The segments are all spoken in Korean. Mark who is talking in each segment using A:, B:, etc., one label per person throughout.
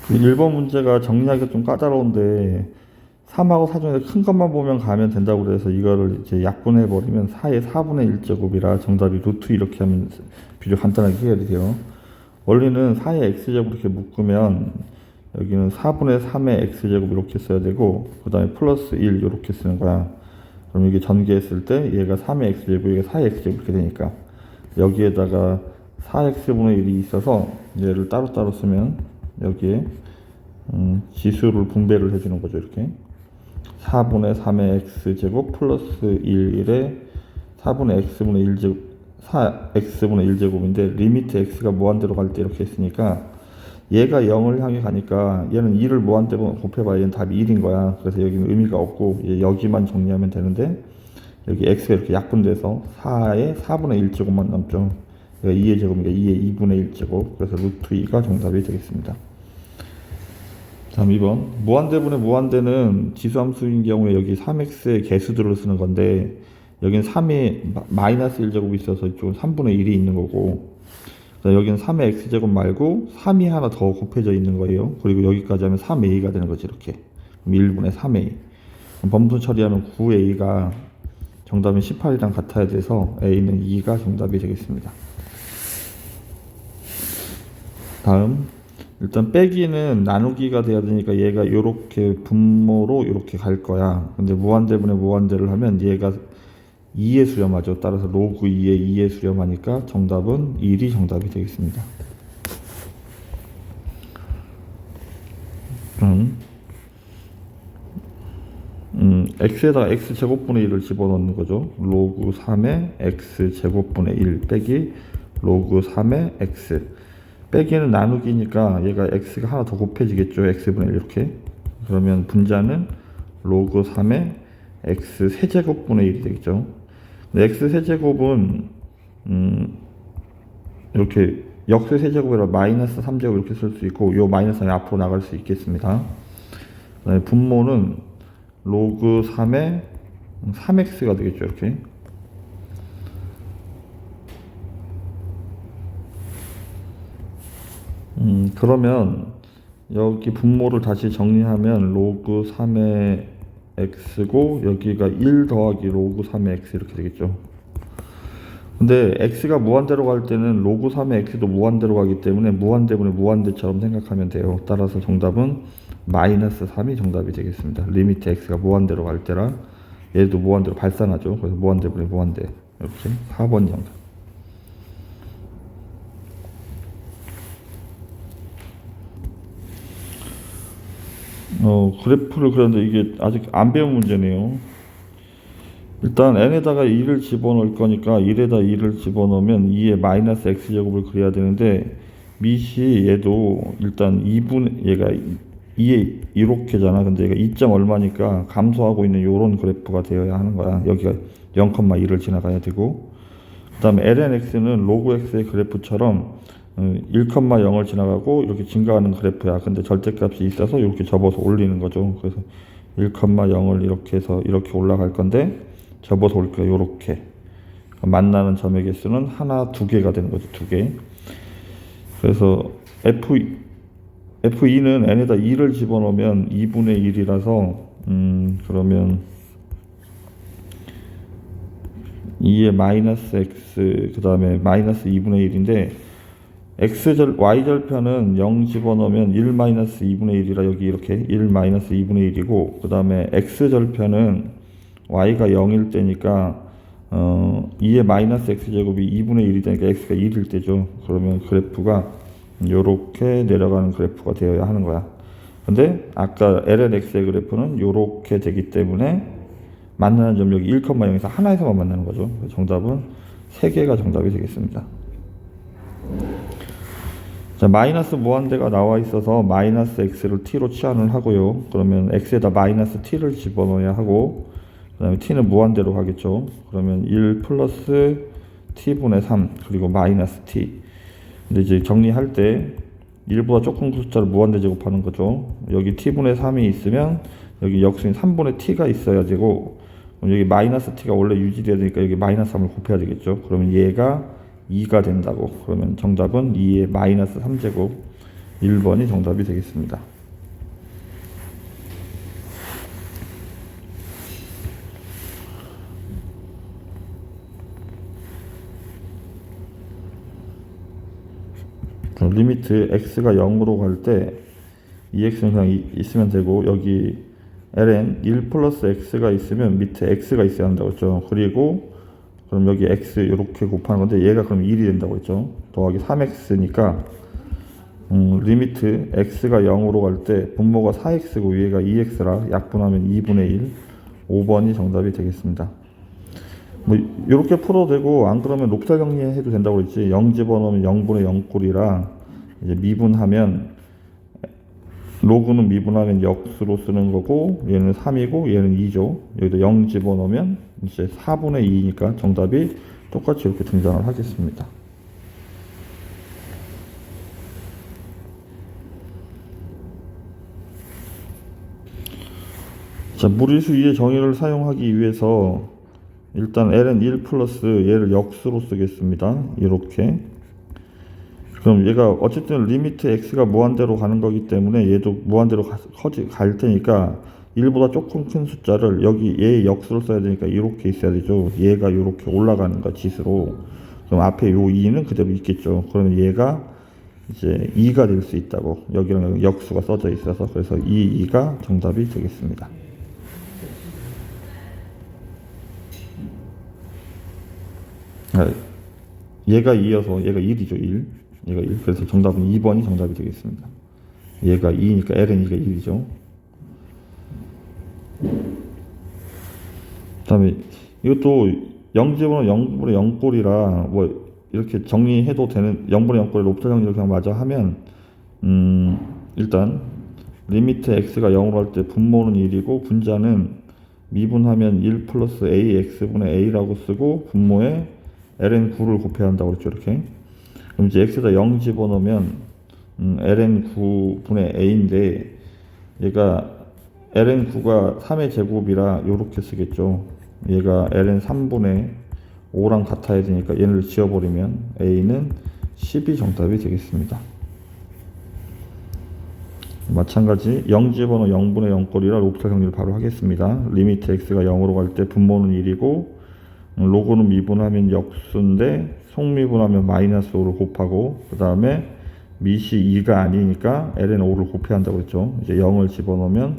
A: 1번 문제가 정리하기가 좀 까다로운데 3하고 4 중에 큰 것만 보면 가면 된다고 그래서 이거를 이제 약분해 버리면 4의 4분의 1제곱이라 정답이 루트 이렇게 하면 비교 간단하게 해결이 돼요. 원리는 4의 x제곱 이렇게 묶으면 여기는 4분의 3의 x제곱 이렇게 써야 되고 그 다음에 플러스 1 이렇게 쓰는 거야. 그럼 이게 전개했을 때 얘가 3의 x제곱 얘가 4의 x제곱 이렇게 되니까 여기에다가 4x분의 1이 있어서 얘를 따로따로 쓰면 여기에 지수를 분배를 해주는 거죠. 이렇게 4분의 3의 x제곱 플러스 1에 4분의 x분의 1제곱 4x분의 1제곱인데 리미트 x가 무한대로 갈 때 이렇게 했으니까 얘가 0을 향해 가니까 얘는 2를 무한대로 곱해봐야 얘는 답이 1인 거야. 그래서 여기는 의미가 없고 여기만 정리하면 되는데 여기 x가 이렇게 약분돼서 4의 4분의 1제곱만 남죠. 그러니까 2의 제곱이니까 2의 2분의 1제곱. 그래서 루트 2가 정답이 되겠습니다. 다음 2번. 무한대분의 무한대는 지수함수인 경우에 여기 3x의 개수들을 쓰는 건데 여기는 3의 마이너스 1제곱이 있어서 이쪽은 3분의 1이 있는 거고 여기는 3의 x제곱 말고 3이 하나 더 곱해져 있는 거예요. 그리고 여기까지 하면 3a가 되는 거지 이렇게. 그럼 1분의 3a. 범수 처리하면 9a가 정답은 18이랑 같아야 돼서 a는 2가 정답이 되겠습니다. 다음 일단 빼기는 나누기가 돼야 되니까 얘가 이렇게 분모로 이렇게 갈 거야. 근데 무한대분의 무한대를 하면 얘가 2에 수렴하죠. 따라서 로그 2에 수렴하니까 정답은 1이 정답이 되겠습니다. x에다가 x제곱분의 1을 집어넣는 거죠. 로그 3의 x제곱분의 1 빼기 로그 3의 x 빼기는 나누기니까 얘가 x가 하나 더 곱해지겠죠. x분의 1 이렇게. 그러면 분자는 로그 3의 x 세제곱분의 1이 되겠죠. x 세제곱은 이렇게 역수 세제곱이라 마이너스 3제곱 이렇게 쓸 수 있고 요 마이너스 3이 앞으로 나갈 수 있겠습니다. 그다음에 분모는 로그 3의 3x가 되겠죠. 이렇게. 그러면 여기 분모를 다시 정리하면 로그 3의 x고 여기가 1 더하기 로그 3의 x 이렇게 되겠죠. 근데 x가 무한대로 갈 때는 로그 3의 x도 무한대로 가기 때문에 무한대분의 무한대처럼 생각하면 돼요. 따라서 정답은 마이너스 3이 정답이 되겠습니다. 리미트 x가 무한대로 갈 때라 얘도 무한대로 발산하죠. 그래서 무한대분의 무한대 이렇게 4번 정답. 그래프를 그렸는데 이게 아직 안 배운 문제네요. 일단 n에다가 2를 집어넣을 거니까 1에다 2를 집어넣으면 2의 마이너스 x제곱을 그려야 되는데 밑이 얘도 일단 2분 얘가 2에 이렇게잖아. 근데 얘가 2점 얼마니까 감소하고 있는 요런 그래프가 되어야 하는 거야. 여기가 0,1을 지나가야 되고 그 다음에 lnx는 로그 x의 그래프처럼 1,0을 지나가고 이렇게 증가하는 그래프야. 근데 절대값이 있어서 이렇게 접어서 올리는 거죠. 그래서 1,0을 이렇게 해서 이렇게 올라갈 건데 접어서 올 거예요. 요렇게 만나는 점의 개수는 하나, 두 개가 되는 거죠. 두 개. 그래서 F2는 n에다 2를 집어넣으면 2분의 1이라서 그러면 2의 마이너스 x 그 다음에 마이너스 2분의 1인데 y절편은 0 집어넣으면 1 마이너스 2분의 1이라 여기 이렇게 1 마이너스 2분의 1이고 그 다음에 x절편은 y가 0일 때니까 2의 마이너스 x제곱이 2분의 1이 되니까 x가 1일 때죠. 그러면 그래프가 요렇게 내려가는 그래프가 되어야 하는 거야. 근데 아까 lnx의 그래프는 요렇게 되기 때문에 만나는 점 여기 1,0에서 하나에서만 만나는 거죠. 정답은 3개가 정답이 되겠습니다. 자, 마이너스 무한대가 나와 있어서 마이너스 x를 t로 치환을 하고요. 그러면 x에다 마이너스 t를 집어넣어야 하고 그 다음에 t는 무한대로 가겠죠. 그러면 1 플러스 t분의 3 그리고 마이너스 t. 근데 이제 정리할 때 1보다 조금 큰 숫자를 무한대 제곱하는 거죠. 여기 t분의 3이 있으면 여기 역수인 3분의 t가 있어야 되고 여기 마이너스 t가 원래 유지돼야 되니까 여기 마이너스 3을 곱해야 되겠죠. 그러면 얘가 2가 된다고. 그러면 정답은 2의 마이너스 3제곱 1번이 정답이 되겠습니다. 리미트 x가 0으로 갈 때 2x는 그냥 있으면 되고, 여기 ln 1 플러스 x가 있으면 밑에 x가 있어야 한다고 했죠. 그리고 그럼 여기 x 이렇게 곱하는 건데, 얘가 그럼 1이 된다고 했죠. 더하기 3x니까 리미트 x가 0으로 갈 때 분모가 4x고 위에가 2x라 약분하면 2분의 1, 5번이 정답이 되겠습니다. 뭐 이렇게 풀어도 되고, 안 그러면 곱살 정리해도 된다고 했지. 0 집어넣으면 0분의 0꼴이라 이제 미분하면, 로그는 미분하면 역수로 쓰는 거고, 얘는 3이고 얘는 2죠. 여기다 0 집어넣으면 이제 4분의 2니까 정답이 똑같이 이렇게 등장을 하겠습니다. 자, 무리수 2의 정의를 사용하기 위해서 일단 ln 1 플러스 얘를 역수로 쓰겠습니다. 이렇게. 그럼 얘가 어쨌든 리미트 x가 무한대로 가는 거기 때문에 얘도 무한대로 갈 테니까 1보다 조금 큰 숫자를 여기 얘 역수로 써야 되니까 이렇게 있어야 되죠. 얘가 이렇게 올라가는 거 지수로. 그럼 앞에 요 2는 그대로 있겠죠. 그러면 얘가 이제 2가 될 수 있다고. 여기랑 역수가 써져 있어서, 그래서 이 2가 정답이 되겠습니다. 얘가 2여서 얘가 1이죠. 1. 얘가 1. 그래서 정답은 2번이 정답이 되겠습니다. 얘가 2니까 ln 2가 1이죠. 그 다음에 이것도 0집어넣으면 0분의 0꼴이라 뭐 이렇게 정리해도 되는, 0분의 0꼴에 곱살 정리를 그냥 마저 하면 일단 리미트 x가 0으로 할 때 분모는 1이고 분자는 미분하면 1 플러스 ax분의 a라고 쓰고, 분모에 ln9를 곱해야 한다고 그랬죠. 이렇게. 그럼 이제 x에다 0 집어넣으면 ln9분의 a인데, 얘가 ln9가 3의 제곱이라 요렇게 쓰겠죠. 얘가 ln3분의 5랑 같아야 되니까 얘를 지워버리면 a는 10이 정답이 되겠습니다. 마찬가지 0 집어넣어 0분의 0꼴이라 곱살 정리를 바로 하겠습니다. 리미트 x가 0으로 갈 때 분모는 1이고 로그는 미분하면 역수인데 속미분하면 마이너스 5를 곱하고, 그 다음에 밑이 2가 아니니까 ln5를 곱해야 한다고 했죠. 이제 0을 집어넣으면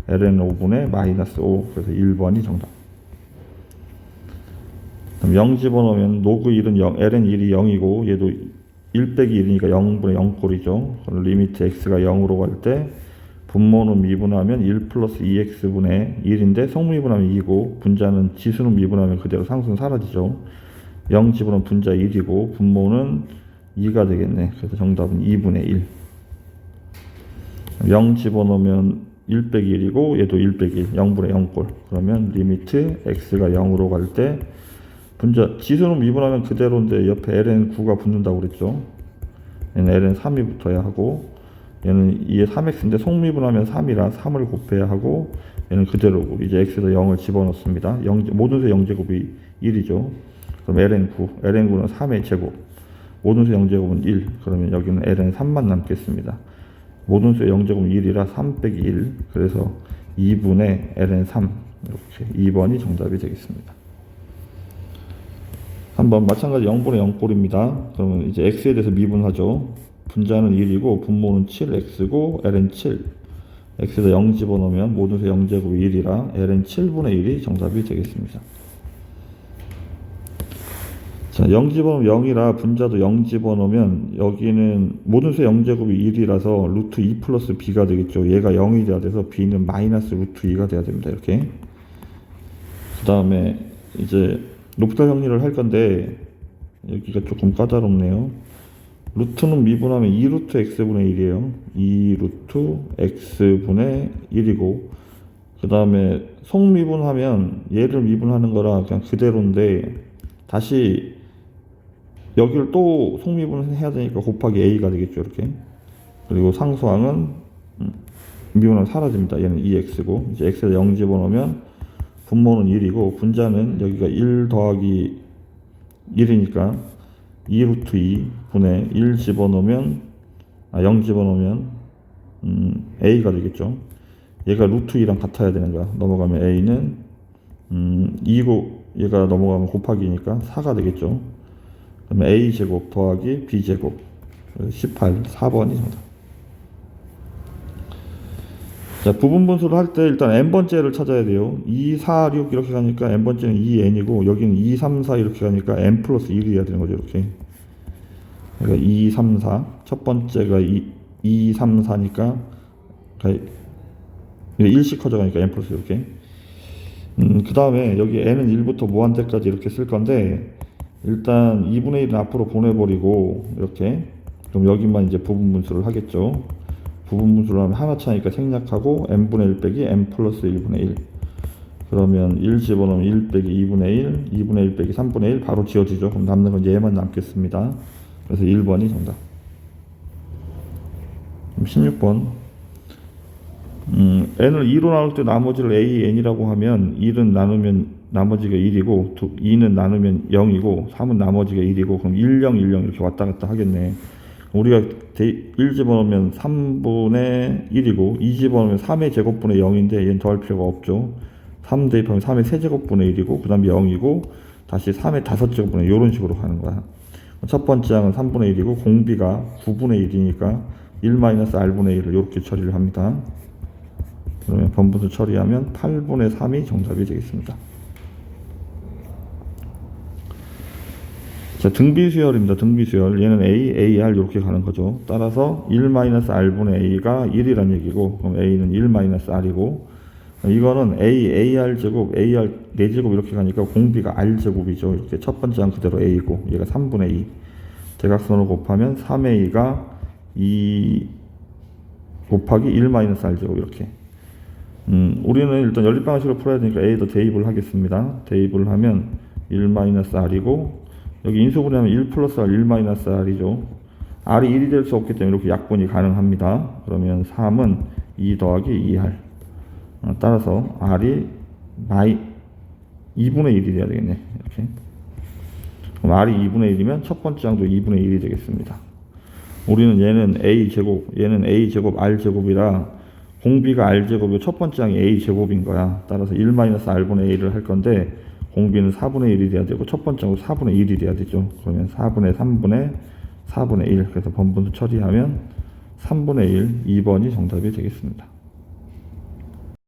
A: ln5분의 마이너스 5, 그래서 1번이 정답. 그럼 0 집어넣으면 로그 1은 0, ln1이 0이고 얘도 1 빼기 1이니까 0분의 0꼴이죠. 그럼 리미트 x가 0으로 갈 때 분모는 미분하면 1 플러스 2x분의 1인데 속미분하면 2고, 분자는 지수는 미분하면 그대로 상수는 사라지죠. 0 집어넣으면 분자 1이고 분모는 2가 되겠네. 그래서 정답은 2분의 1. 0 집어넣으면 1 빼기 1이고 얘도 1 빼기 1, 0분의 0꼴. 그러면 리미트 x가 0으로 갈 때 분자 지수는 미분하면 그대로인데 옆에 ln9가 붙는다고 그랬죠. 얘는 ln3이 붙어야 하고, 얘는 2에 3x인데 속미분하면 3이라 3을 곱해야 하고, 얘는 그대로고, 이제 x에다 0을 집어넣습니다. 모든 수 0제곱이 1이죠. 그럼 ln9는 3의 제곱, 모든 수 0제곱은 1, 그러면 여기는 ln3만 남겠습니다. 모든 수 0제곱은 1이라 3 빼기 1, 그래서 2분의 ln3, 이렇게 2번이 정답이 되겠습니다. 한번 마찬가지 0분의 0꼴입니다. 그러면 이제 x에 대해서 미분하죠. 분자는 1이고 분모는 7x고 ln 7. x에다 0 집어넣으면 모든 수 0제곱이 1이라 ln 7분의 1이 정답이 되겠습니다. 자, 0 집어넣으면 0이라 분자도 0 집어넣으면 여기는 모든 수 0제곱이 1이라서 루트 2 플러스 b가 되겠죠. 얘가 0이 돼야 돼서 b는 마이너스 루트 2가 돼야 됩니다. 이렇게. 그 다음에 이제 곱살 정리를 할 건데 여기가 조금 까다롭네요. 루트는 미분하면 2루트 x분의 1이에요. 2루트 x분의 1이고, 그 다음에 속미분하면 얘를 미분하는 거라 그냥 그대로인데, 다시 여기를 또 속미분을 해야 되니까 곱하기 a가 되겠죠. 이렇게. 그리고 상수항은 미분하면 사라집니다. 얘는 2x고, 이제 x에다 0 집어넣으면 분모는 1이고 분자는 여기가 1 더하기 1이니까 2루트 2분의 1 집어넣으면 0 집어넣으면 a가 되겠죠. 얘가 루트 2랑 같아야 되는 거야. 넘어가면 a는 2고 얘가 넘어가면 곱하기니까 4가 되겠죠. 그러면 a제곱 더하기 b제곱 18, 4번이 정답. 자, 부분분수를 할 때 일단 n번째를 찾아야 돼요. 2, 4, 6 이렇게 가니까 n번째는 2n이고 여기는 2, 3, 4 이렇게 가니까 n 플러스 1이 돼야 되는 거죠. 이렇게. 그러니까 2, 3, 4. 첫 번째가 2, 3, 4니까 1씩 커져가니까 n 플러스 이렇게. 그 다음에 여기 n은 1부터 무한대까지 이렇게 쓸 건데 일단 2분의 1은 앞으로 보내버리고 이렇게. 그럼 여기만 이제 부분분수를 하겠죠. 부분분수를 하면 하나 차니까 생략하고 n분의 1 빼기 n 플러스 1분의 1. 그러면 1 집어넣으면 1 빼기 2분의 1, 2분의 1 빼기 3분의 1 바로 지워지죠. 그럼 남는 건 얘만 남겠습니다. 그래서 1번이 정답. 16번. n을 2로 나눌 때 나머지를 a,n이라고 하면 1은 나누면 나머지가 1이고 2는 나누면 0이고 3은 나머지가 1이고 그럼 1, 0, 1, 0 이렇게 왔다 갔다 하겠네. 우리가 1 집어넣으면 3분의 1이고 2 집어넣으면 3의 제곱분의 0인데 얘는 더할 필요가 없죠. 3 대입하면 3의 세제곱분의 1이고 그 다음에 0이고 다시 3의 5제곱분의 이런 식으로 가는 거야. 첫 번째 항은 3분의 1이고 공비가 9분의 1이니까 1-r분의 1을 이렇게 처리를 합니다. 그러면 번분수 처리하면 8분의 3이 정답이 되겠습니다. 자, 등비수열입니다. 등비수열. 얘는 A, AR 이렇게 가는 거죠. 따라서 1-r분의 A가 1이란 얘기고 그럼 A는 1-r이고 이거는 A, AR 제곱, AR 4제곱 이렇게 가니까 공비가 R제곱이죠. 이렇게 첫 번째 항 그대로 A고 얘가 3분의 2. 대각선으로 곱하면 3A가 2 곱하기 1-r제곱 이렇게. 우리는 일단 연립방식으로 풀어야 되니까 A도 대입을 하겠습니다. 대입을 하면 1-r이고 여기 인수분해하면 1 플러스 R, 1-r이죠. R이 1이 될 수 없기 때문에 이렇게 약분이 가능합니다. 그러면 3은 2 더하기 2R. 따라서 R이 2분의 1이 돼야 되겠네. 이렇게. 그럼 R이 2분의 1이면 첫 번째 항도 2분의 1이 되겠습니다. 우리는 얘는 A제곱, 얘는 A제곱, R제곱이라 공비가 R제곱이고 첫 번째 항이 A제곱인 거야. 따라서 1-r분의 A를 할 건데 공비는 4분의 1이 돼야 되고 첫 번째로 4분의 1이 돼야 되죠. 그러면 4분의 3분의 4분의 1. 그래서 번분수 처리하면 3분의 1, 2번이 정답이 되겠습니다.